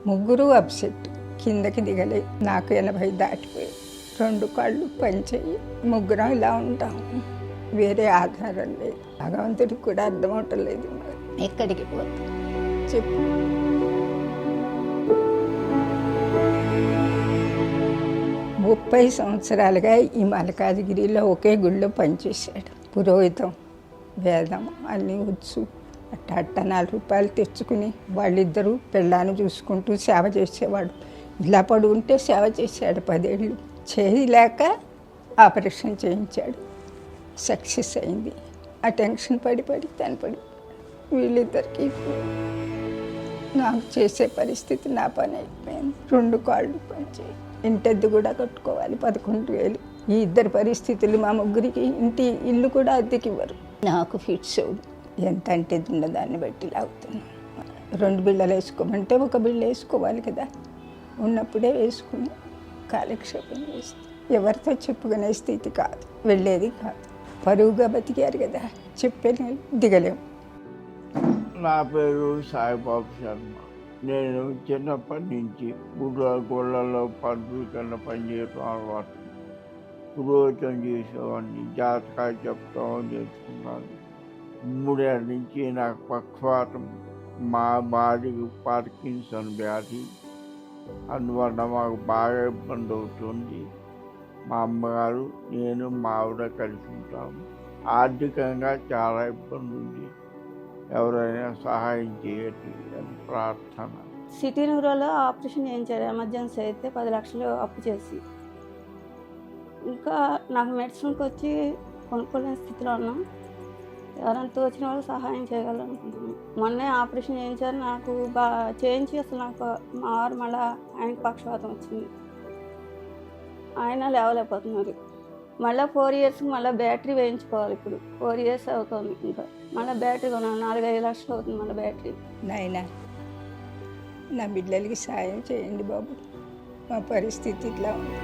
ముగ్గురు అప్సెట్, కిందకి దిగలేదు. నాకు 80 దాటిపోయి 2 కాళ్ళు పనిచేయి. ముగ్గురం ఇలా ఉంటాము, వేరే ఆధారం లేదు. భగవంతుడికి కూడా అర్థం అవటం మరి ఎక్కడికి పోతాం చెప్పు. ముప్పై సంవత్సరాలుగా ఈ మల్కాజ్గిరిలో ఒకే గుళ్ళో పనిచేశాడు. పురోహితం, వేదం అన్నీ వచ్చు. అట్ట 4 రూపాయలు తెచ్చుకుని వాళ్ళిద్దరూ పెళ్ళాన్ని చూసుకుంటూ సేవ చేసేవాడు. ఇలా పడుకుంటే సేవ చేశాడు 10 ఏళ్ళు. చేయలేక ఆపరేషన్ చేయించాడు, సక్సెస్ అయింది. ఆ టెన్షన్ పడి పడి వీళ్ళిద్దరికి నాకు చేసే పరిస్థితి నా పని అయిపోయింది. 2 కాళ్ళు పనిచేయి, ఇంటెద్దు కూడా కట్టుకోవాలి 11,000. ఈ ఇద్దరు పరిస్థితులు మా ముగ్గురికి ఇల్లు కూడా అద్దెకి ఇవ్వరు. నాకు ఫిట్స్ ఎంత అంటే ఉన్న దాన్ని బట్టి లాగుతున్నాను. 2 బిళ్ళలు వేసుకోమంటే 1 బిళ్ళ వేసుకోవాలి కదా, ఉన్నప్పుడే వేసుకుని కాలక్షేపం చేస్తే ఎవరితో చెప్పుకునే స్థితి కాదు, వెళ్ళేది కాదు. పరువుగా బతికారు కదా, చెప్పే దిగలేము. నా పేరు సాయిబాబు శర్మ. నేను చిన్నప్పటి నుంచి గోళ్ళలో పంతుల కన్నా పనిచేయటం అలవాటు. పురోహితం చేసేవాడిని, జాతకాలు చెప్తామని నేర్చుకున్నాను. 3 ఏళ్ళ నుంచి నాకు పక్షవాతం, మా భార్యకు పార్కిన్సన్ వ్యాధి. అందువల్ల మాకు బాగా ఇబ్బంది అవుతుంది. మా అమ్మగారు, నేను, మా ఆవిడ కలిసి ఉంటాము. ఆర్థికంగా చాలా ఇబ్బంది ఉంది. ఎవరైనా సహాయం చేయటి అని ప్రార్థన. సిటీ న్యూరోలో ఆపరేషన్ చేయించారు. ఎమర్జెన్సీ అయితే 10 లక్షలు అప్పు చేసి, ఇంకా నాకు మెడిసిన్కి వచ్చి కొనుక్కోలేని స్థితిలో ఉన్నాం. ఎవరైనా తోచిన వాళ్ళు సహాయం చేయగలనుకుంటున్నాను. మొన్నే ఆపరేషన్ చేయించారు. నాకు చేయించి అసలు నాకు మా వారు మళ్ళీ ఆయనకి పక్షవాతం వచ్చింది. ఆయన లేవలేకపోతున్నారు. మళ్ళీ 4 ఇయర్స్కి మళ్ళీ బ్యాటరీ వేయించుకోవాలి. ఇప్పుడు 4 ఇయర్స్ అవుతుంది. ఇంకా మళ్ళీ బ్యాటరీ కొనాలి, 4-5 లక్షలు అవుతుంది మళ్ళీ బ్యాటరీ. నాయనా, నా బిడ్డలకి సాయం చేయండి బాబు, మా పరిస్థితి ఇట్లా ఉంది.